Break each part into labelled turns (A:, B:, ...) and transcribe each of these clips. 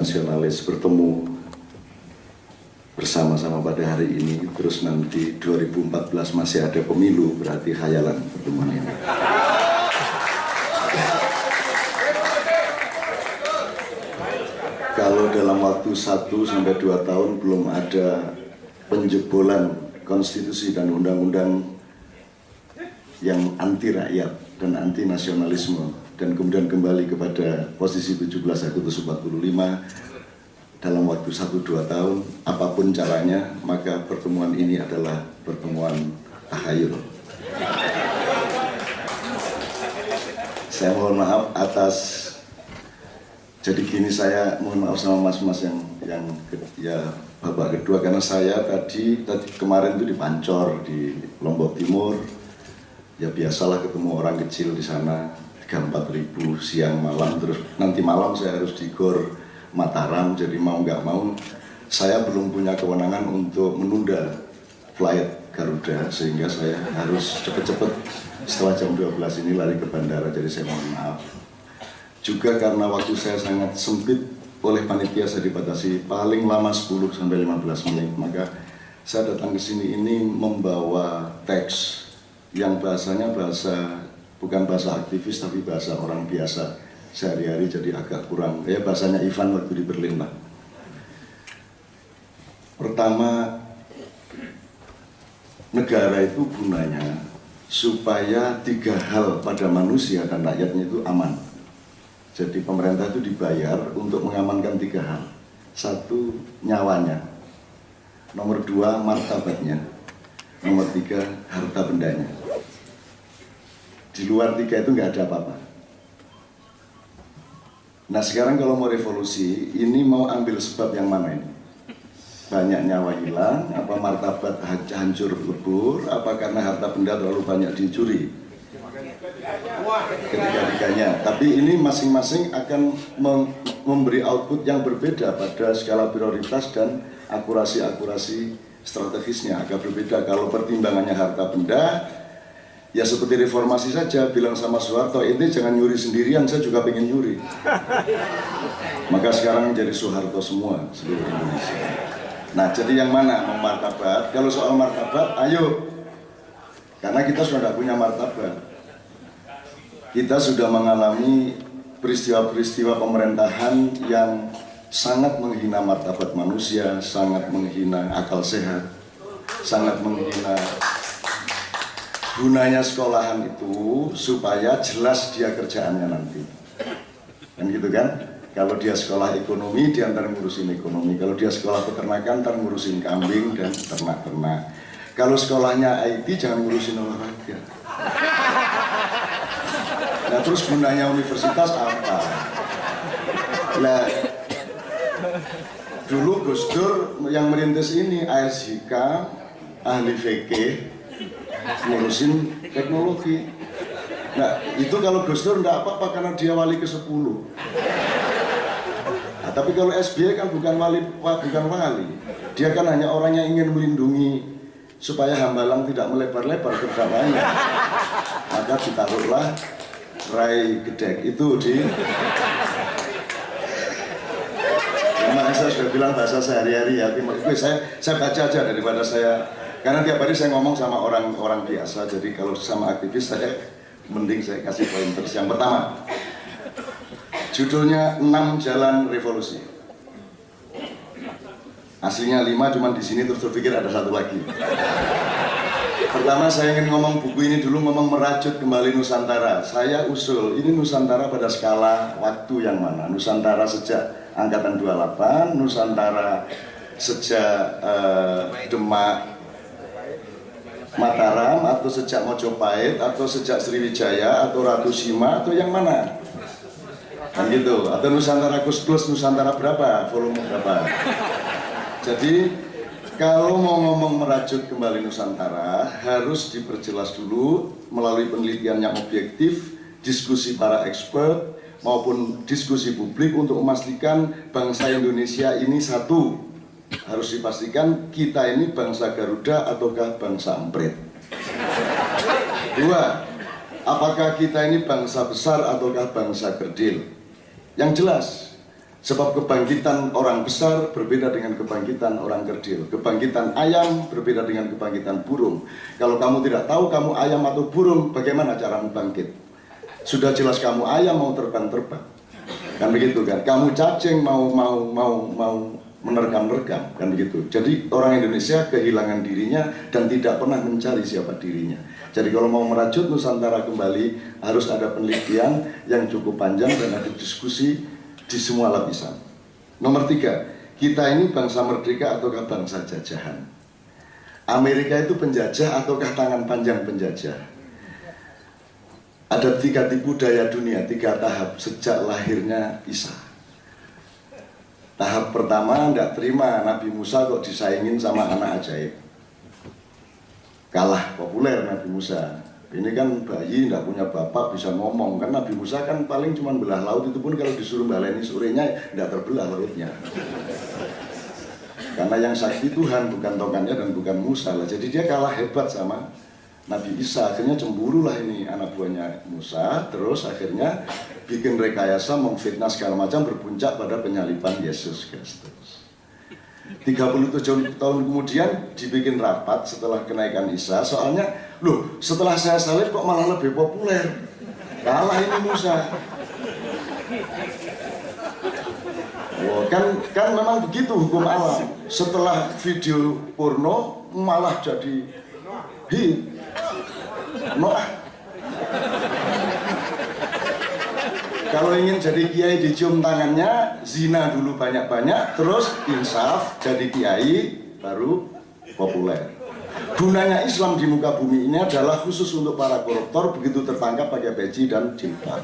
A: nasionalis bertemu bersama-sama pada hari ini, terus nanti 2014 masih ada pemilu, berarti khayalan pertemuan ini. Kalau dalam waktu 1 sampai 2 tahun belum ada penjebolan konstitusi dan undang-undang yang anti rakyat dan anti nasionalisme, dan kemudian kembali kepada posisi 17 Agustus 45 dalam waktu 1-2 tahun, apapun caranya, maka pertemuan ini adalah pertemuan takhayul. Saya mohon maaf atas, jadi gini, saya mohon maaf sama mas-mas yang ya babak kedua, karena saya tadi kemarin itu di Pancor di Lombok Timur, ya biasalah ketemu orang kecil di sana. 3-4 ribu siang malam, terus nanti malam saya harus di Gor Mataram, jadi mau nggak mau saya belum punya kewenangan untuk menunda flight Garuda, sehingga saya harus cepet-cepet setelah jam 12 ini lari ke bandara, jadi saya mohon maaf. Juga karena waktu saya sangat sempit, oleh panitia saya dibatasi paling lama 10-15 menit, maka saya datang ke sini ini membawa teks yang bahasanya bukan bahasa aktivis, tapi bahasa orang biasa sehari-hari, jadi agak kurang, ya bahasanya Ivan waktu di Berlin lah. Pertama, negara itu gunanya supaya 3 hal pada manusia dan rakyatnya itu aman. Jadi pemerintah itu dibayar untuk mengamankan 3 hal. 1, nyawanya. Nomor 2, martabatnya. Nomor 3, harta bendanya. Di luar 3 itu nggak ada apa-apa. Nah sekarang kalau mau revolusi, ini mau ambil sebab yang mana ini? Banyak nyawa hilang, apa martabat hancur lebur, apa karena harta benda terlalu banyak dicuri? Ketiga-tiganya. Tapi ini masing-masing akan memberi output yang berbeda pada skala prioritas dan akurasi strategisnya agak berbeda. Kalau pertimbangannya harta benda, ya seperti reformasi saja, bilang sama Soeharto, ini jangan nyuri sendirian, saya juga pengen nyuri. Maka sekarang jadi Soeharto semua, seluruh Indonesia. Nah, jadi yang mana? Martabat. Kalau soal martabat, ayo. Karena kita sudah tidak punya martabat. Kita sudah mengalami peristiwa-peristiwa pemerintahan yang sangat menghina martabat manusia, sangat menghina akal sehat, sangat menghina. Gunanya sekolahan itu supaya jelas dia kerjaannya nanti, kan gitu kan? Kalau dia sekolah ekonomi, dia ntar ngurusin ekonomi. Kalau dia sekolah peternakan, ntar ngurusin kambing dan ternak-ternak. Kalau sekolahnya IT, jangan ngurusin olahraga. Nah terus gunanya universitas apa? Nah, dulu Gus Dur yang merintis ini ASHK, ahli fikih, ngurusin teknologi. Nah itu kalau Gus Dur enggak apa-apa karena dia wali ke-10. Nah, tapi kalau SBY kan bukan wali, dia kan hanya orang yang ingin melindungi supaya Hambalang tidak melebar-lebar kerjanya. Maka ditaruhlah Rai Gedek itu di. Memang saya sudah bilang bahasa sehari-hari ya. Saya baca aja daripada saya. Karena tiap hari saya ngomong sama orang-orang biasa, jadi kalau sama aktivis saya mending saya kasih pointers. Yang pertama, judulnya 6 Jalan Revolusi. Aslinya 5, cuman di sini terus terpikir ada 1 lagi. Pertama saya ingin ngomong buku ini dulu, ngomong merajut kembali Nusantara. Saya usul, ini Nusantara pada skala waktu yang mana? Nusantara sejak Angkatan 28, Nusantara sejak Demak, Mataram, atau sejak Mojopahit, atau sejak Sriwijaya, atau Ratu Sima, atau yang mana? Kan gitu, atau Nusantara plus Nusantara berapa, volume berapa? Jadi kalau mau ngomong merajut kembali Nusantara, harus diperjelas dulu melalui penelitian yang objektif, diskusi para expert, maupun diskusi publik untuk memastikan bangsa Indonesia ini satu. Harus dipastikan kita ini bangsa Garuda ataukah bangsa Emprit. 2, apakah kita ini bangsa besar ataukah bangsa kerdil. Yang jelas, Sebab kebangkitan orang besar berbeda dengan kebangkitan orang kerdil. Kebangkitan ayam berbeda dengan kebangkitan burung. Kalau kamu tidak tahu kamu ayam atau burung, bagaimana caramu bangkit? Sudah jelas kamu ayam mau terbang-terbang. Kan begitu kan? Kamu cacing mau menerkam-nerkam, kan begitu. Jadi orang Indonesia kehilangan dirinya dan tidak pernah mencari siapa dirinya. Jadi kalau mau merajut Nusantara kembali harus ada penelitian yang cukup panjang dan ada diskusi di semua lapisan. Nomor 3, kita ini bangsa merdeka ataukah bangsa jajahan? Amerika itu penjajah ataukah tangan panjang penjajah? Ada 3 tipu daya dunia, 3 tahap sejak lahirnya Isa. Tahap pertama, tidak terima Nabi Musa kok disaingin sama anak ajaib. Kalah populer Nabi Musa. Ini kan bayi tidak punya bapak bisa ngomong. Kan Nabi Musa kan paling cuma belah laut, itu pun kalau disuruh baleni sorenya tidak terbelah lautnya. Karena yang sakti Tuhan bukan tongkatnya dan bukan Musa lah. Jadi dia kalah hebat sama Nabi Isa. Akhirnya cemburu lah ini anak buahnya Musa. Terus akhirnya bikin rekayasa, memfitnah segala macam, berpuncak pada penyaliban Yesus Kristus. 37 tahun kemudian dibikin rapat setelah kenaikan Isa. Soalnya, loh setelah saya salib kok malah lebih populer. Kalah ini Musa. Oh, kan memang begitu hukum alam. Setelah video porno malah jadi hit. Noah. Kalau ingin jadi kiai dicium tangannya, zina dulu banyak-banyak, terus insaf jadi kiai baru populer. Gunanya Islam di muka bumi ini adalah khusus untuk para koruptor, begitu tertangkap pakai peci dan jilbab.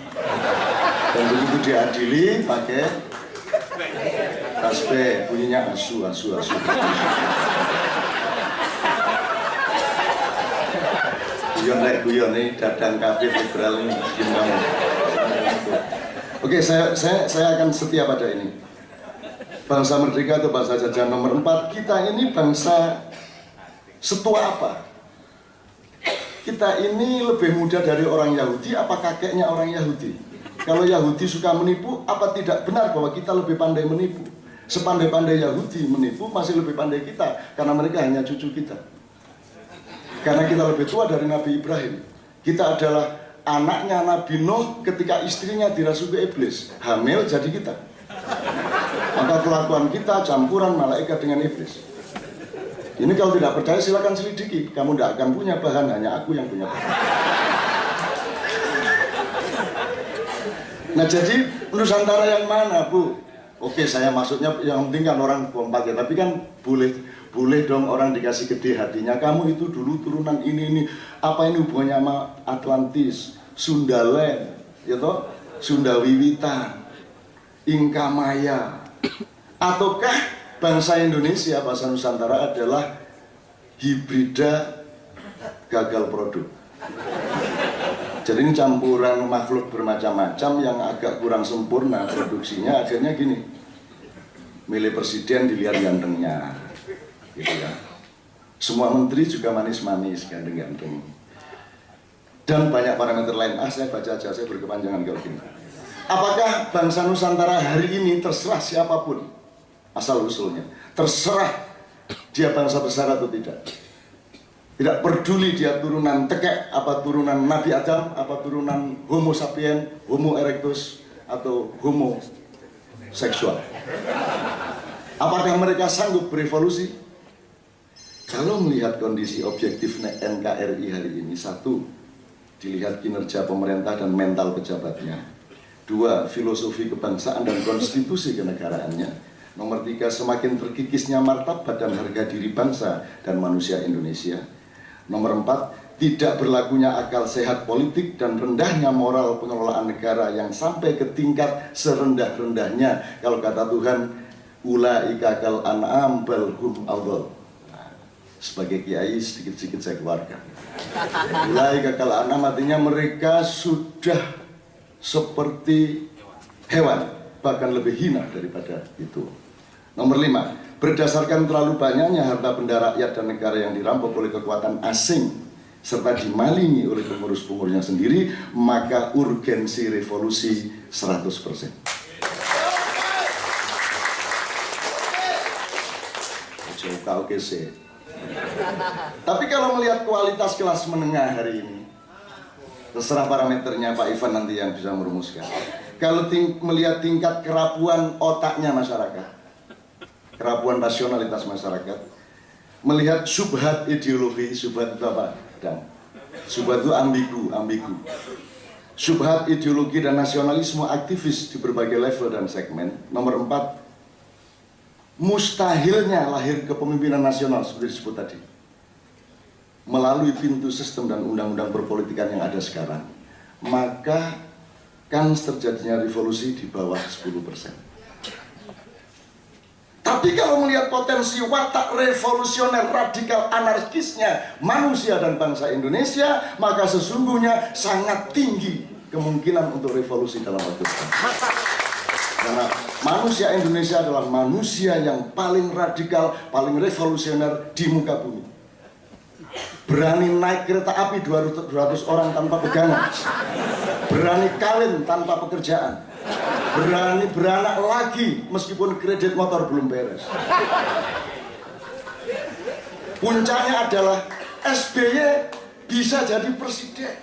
A: Dan begitu diadili pakai tasbih, bunyinya asu. Guyon nih, dadang kafir liberal ini gimana? Oke, saya akan setia pada ini. Bangsa merdeka atau bangsa jajahan. Nomor 4, kita ini bangsa setua apa? Kita ini lebih muda dari orang Yahudi, apa kakeknya orang Yahudi? Kalau Yahudi suka menipu, apa tidak benar bahwa kita lebih pandai menipu? Sepandai-pandai Yahudi menipu, masih lebih pandai kita, karena mereka hanya cucu kita. Karena kita lebih tua dari Nabi Ibrahim. Kita adalah anaknya Nabi Nuh ketika istrinya dirasuki iblis. Hamil jadi kita. Maka kelakuan kita campuran malaikat dengan iblis. Ini kalau tidak percaya silakan selidiki. Kamu tidak akan punya bahan, hanya aku yang punya bahan. Nah jadi Nusantara yang mana, Bu? Oke, saya maksudnya yang penting kan orang kompak ya. Tapi kan boleh dong orang dikasih gede hatinya. Kamu itu dulu turunan ini. Apa ini hubungannya sama Atlantis, Sundaland, ya toh? Sundawiwitan, Inkamaya. Ataukah bangsa Indonesia, bangsa Nusantara adalah hibrida gagal produk? Jadi ini campuran makhluk bermacam-macam yang agak kurang sempurna produksinya. Akhirnya gini, milih presiden dilihat gantengnya, gitu ya. Semua menteri juga manis-manis, ganteng-ganteng. Dan banyak parameter lain. Saya baca aja, saya berkepanjangan kalau gini. Apakah bangsa Nusantara hari ini terserah siapapun asal-usulnya, terserah dia bangsa besar atau tidak? Tidak peduli dia turunan tekek, apa turunan Nabi Adam, apa turunan Homo sapien, Homo erectus, atau Homo seksual. Apakah mereka sanggup berevolusi? Kalau melihat kondisi objektif NKRI hari ini, 1, dilihat kinerja pemerintah dan mental pejabatnya. 2, filosofi kebangsaan dan konstitusi kenegaraannya. Nomor 3, semakin terkikisnya martabat dan harga diri bangsa dan manusia Indonesia. Nomor 4, tidak berlakunya akal sehat politik dan rendahnya moral pengelolaan negara yang sampai ke tingkat serendah-rendahnya. Kalau kata Tuhan, ulaika kal an'am bal hum adall. Sebagai kiai sedikit-sedikit saya keluarkan. Ulaika kal an'am artinya mereka sudah seperti hewan, bahkan lebih hina daripada itu. Nomor 5, berdasarkan terlalu banyaknya harta benda rakyat dan negara yang dirampok oleh kekuatan asing serta dimalingi oleh pengurus-pengurusnya sendiri, maka urgensi revolusi 100%. oke sih. Tapi kalau melihat kualitas kelas menengah hari ini, terserah parameternya Pak Ivan nanti yang bisa merumuskan. Kalau melihat tingkat kerapuan otaknya masyarakat, kerapuan rasionalitas masyarakat, melihat subhat ideologi, subhat itu apa? Dan subhat itu ambigu. Subhat ideologi dan nasionalisme aktivis di berbagai level dan segmen. Nomor 4, mustahilnya lahir kepemimpinan nasional seperti disebut tadi melalui pintu sistem dan undang-undang perpolitikan yang ada sekarang, maka kan terjadinya revolusi di bawah 10%. Tapi kalau melihat potensi watak revolusioner radikal anarkisnya manusia dan bangsa Indonesia, maka sesungguhnya sangat tinggi kemungkinan untuk revolusi dalam waktu dekat. Karena manusia Indonesia adalah manusia yang paling radikal, paling revolusioner di muka bumi. Berani naik kereta api 200 orang tanpa pegangan, berani kawin tanpa pekerjaan, berani beranak lagi meskipun kredit motor belum beres. Puncaknya adalah SBY bisa jadi presiden.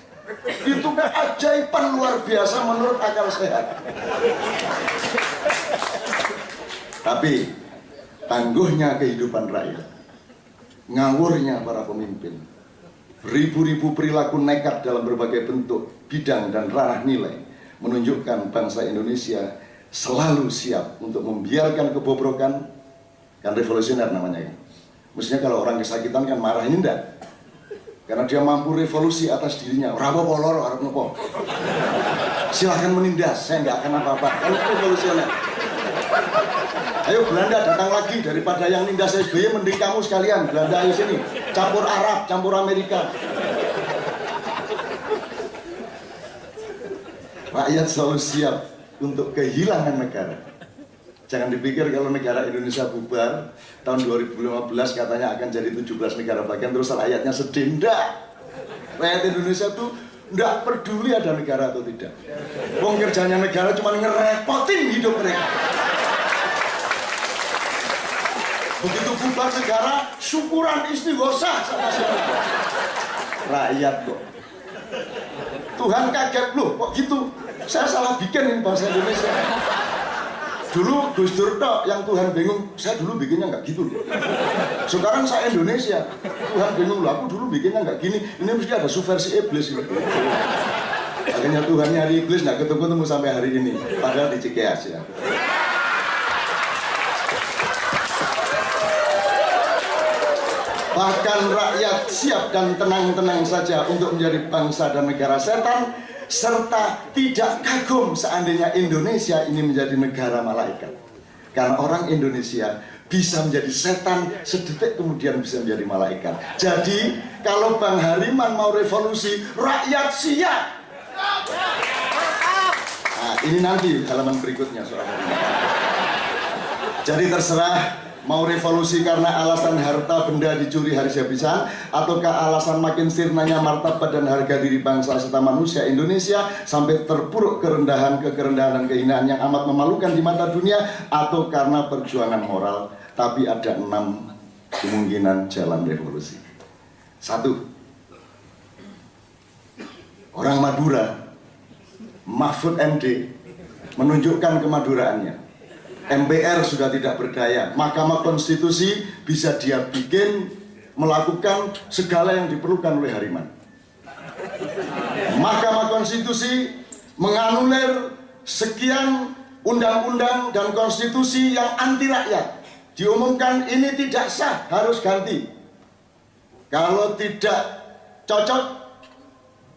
A: Itu keajaiban luar biasa menurut akal sehat. Tapi tangguhnya kehidupan rakyat, ngawurnya para pemimpin, ribu-ribu perilaku nekat dalam berbagai bentuk, bidang dan ranah nilai menunjukkan bangsa Indonesia selalu siap untuk membiarkan kebobrokan. Kan revolusioner namanya kan. Mestinya kalau orang kesakitan kan marah, ini enggak. Karena dia mampu revolusi atas dirinya. Rapo polor, harap nopo. Silahkan menindas, saya nggak akan apa-apa. Kalau revolusioner. Ayo Belanda datang lagi, daripada yang nindas SBY mending kamu sekalian. Belanda ayo sini, campur Arab, campur Amerika. Rakyat selalu siap untuk kehilangan negara. Jangan dipikir kalau negara Indonesia bubar tahun 2015 katanya akan jadi 17 negara bagian terus rakyatnya sedih. Enggak. Rakyat Indonesia tuh enggak peduli ada negara atau tidak. Wong kerjanya negara cuma ngerepotin hidup mereka. Begitu bubar negara, syukuran istighosah sama siapa. Rakyat kok. Tuhan kaget loh, kok gitu? Saya salah bikin ini bahasa Indonesia. Dulu Gus Dur tok yang Tuhan bingung, saya dulu bikinnya nggak gitu loh. Sekarang saya Indonesia, Tuhan bingung loh, aku dulu bikinnya nggak gini. Ini mesti ada subversi iblis gitu. Akhirnya Tuhan nyari iblis nggak ketemu sampai hari ini, padahal di Cikeas ya. Bahkan rakyat siap dan tenang-tenang saja untuk menjadi bangsa dan negara setan, serta tidak kagum seandainya Indonesia ini menjadi negara malaikat. Karena orang Indonesia bisa menjadi setan, sedetik kemudian bisa menjadi malaikat. Jadi kalau Bang Hariman mau revolusi, rakyat siap. Nah, ini nanti halaman berikutnya soal Hariman. Jadi terserah mau revolusi karena alasan harta benda dicuri habis-habisan, ataukah alasan makin sirnanya martabat dan harga diri bangsa serta manusia Indonesia sampai terpuruk kerendahan dan kehinaan yang amat memalukan di mata dunia, atau karena perjuangan moral. Tapi ada 6 kemungkinan jalan revolusi. 1. Orang Madura, Mahfud MD, menunjukkan kemaduraannya. MPR sudah tidak berdaya, Mahkamah Konstitusi bisa dia bikin melakukan segala yang diperlukan oleh Hariman. Mahkamah Konstitusi menganulir sekian undang-undang dan konstitusi yang anti rakyat. Diumumkan ini tidak sah, harus ganti. Kalau tidak cocok,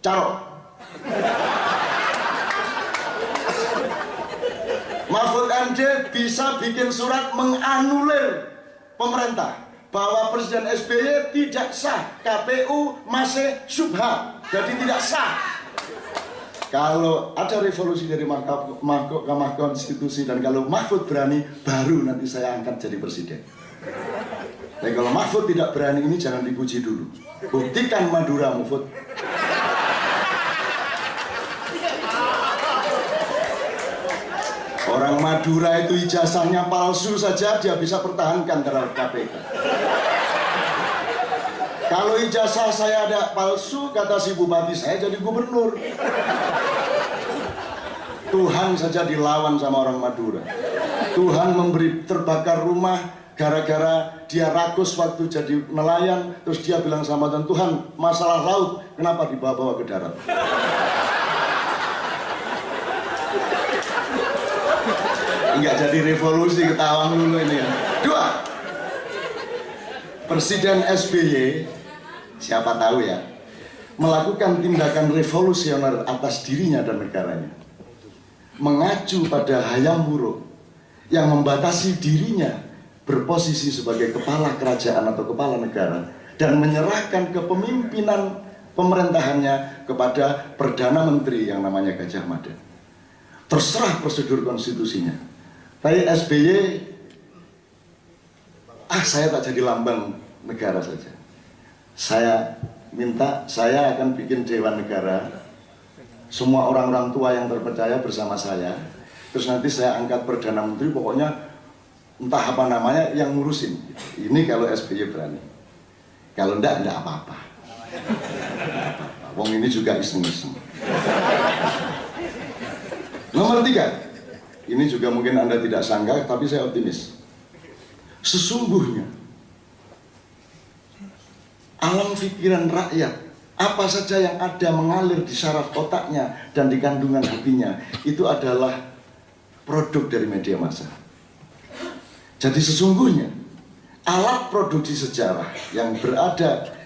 A: carok. Mahfud MD bisa bikin surat menganulir pemerintah bahwa Presiden SBY tidak sah, KPU masih syubhat, jadi tidak sah. Kalau ada revolusi dari Mahkamah Konstitusi dan kalau Mahfud berani, baru nanti saya angkat jadi presiden. Tapi kalau Mahfud tidak berani, ini jangan dipuji dulu. Buktikan Madura, Mahfud. Orang Madura itu ijazahnya palsu saja dia bisa pertahankan terhadap KPK. Kalau ijazah saya ada palsu, kata si bupati, saya jadi gubernur. Tuhan saja dilawan sama orang Madura. Tuhan memberi terbakar rumah gara-gara dia rakus waktu jadi nelayan. Terus dia bilang sama Tuhan, Tuhan, masalah laut kenapa dibawa-bawa ke darat? Enggak jadi revolusi, ketawa dulu ini ya. 2. Presiden SBY, siapa tahu ya, melakukan tindakan revolusioner atas dirinya dan negaranya. Mengacu pada hayam wuruk yang membatasi dirinya berposisi sebagai kepala kerajaan atau kepala negara dan menyerahkan kepemimpinan pemerintahannya kepada Perdana Menteri yang namanya Gajah Mada. Terserah prosedur konstitusinya. Tapi SBY, saya tak jadi lambang negara saja. Saya minta, saya akan bikin Dewan Negara. Semua orang-orang tua yang terpercaya bersama saya. Terus nanti saya angkat Perdana Menteri, pokoknya entah apa namanya yang ngurusin. Ini kalau SBY berani. Kalau enggak apa-apa. Wong ini juga iseng-iseng. Nomor 3. Ini juga mungkin Anda tidak sangka, tapi saya optimis. Sesungguhnya alam pikiran rakyat, apa saja yang ada mengalir di saraf otaknya dan di kandungan hatinya, itu adalah produk dari media massa. Jadi sesungguhnya alat produksi sejarah yang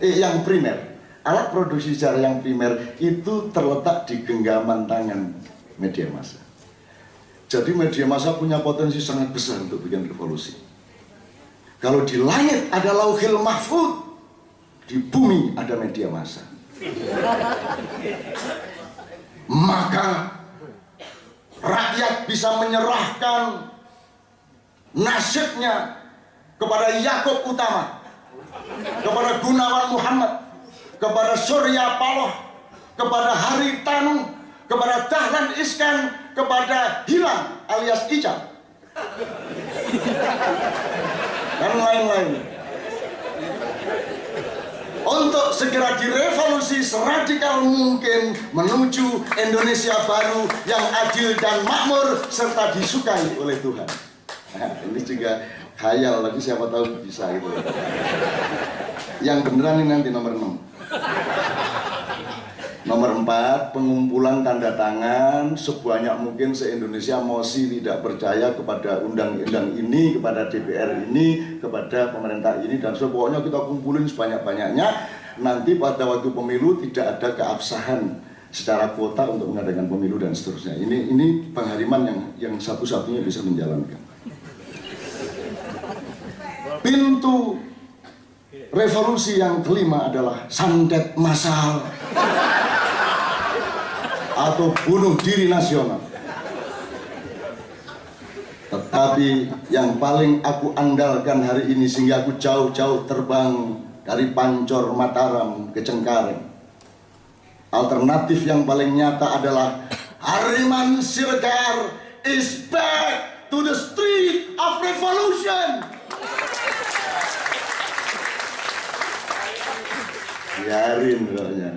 A: yang primer, alat produksi sejarah yang primer itu terletak di genggaman tangan media massa. Jadi media massa punya potensi sangat besar untuk bikin revolusi. Kalau di langit ada lauhil mahfud, di bumi ada media massa. Maka rakyat bisa menyerahkan nasibnya kepada Yakub Utama, kepada Gunawan Muhammad, kepada Surya Paloh, kepada Haritanu, kepada Dahlan Iskan, kepada Hilang alias Ica, dan lain-lain. Untuk segera direvolusi seradikal mungkin menuju Indonesia baru yang adil dan makmur serta disukai oleh Tuhan. Nah, ini juga khayal, tapi siapa tahu bisa gitu. Yang beneran ini nanti nomor 6. Nomor 4, pengumpulan tanda tangan sebanyak mungkin se-Indonesia mosi tidak percaya kepada undang-undang ini, kepada DPR ini, kepada pemerintah ini, dan pokoknya kita kumpulin sebanyak-banyaknya. Nanti pada waktu pemilu tidak ada keabsahan secara kuota untuk mengadakan pemilu dan seterusnya. Ini Bang Hariman yang satu-satunya bisa menjalankan. Pintu revolusi yang kelima adalah santet massal atau bunuh diri nasional. Tetapi yang paling aku andalkan hari ini sehingga aku jauh-jauh terbang dari Pancor Mataram ke Cengkareng. Alternatif yang paling nyata adalah Hariman Siregar is back to the street of revolution. Biarin pokoknya.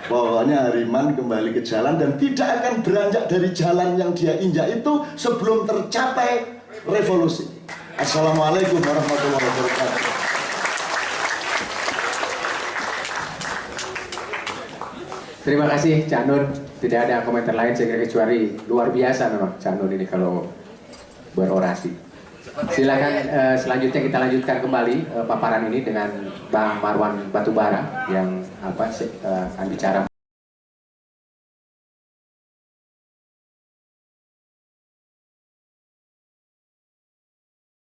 A: Pokoknya Hariman kembali ke jalan dan tidak akan beranjak dari jalan yang dia injak itu sebelum tercapai revolusi. Assalamualaikum warahmatullahi wabarakatuh.
B: Terima kasih Cak Nur. Tidak ada komentar lain saya kira kecuali luar biasa memang Cak Nur ini kalau berorasi. Silakan selanjutnya kita lanjutkan kembali paparan ini dengan Bang Marwan Batubara yang akan bicara.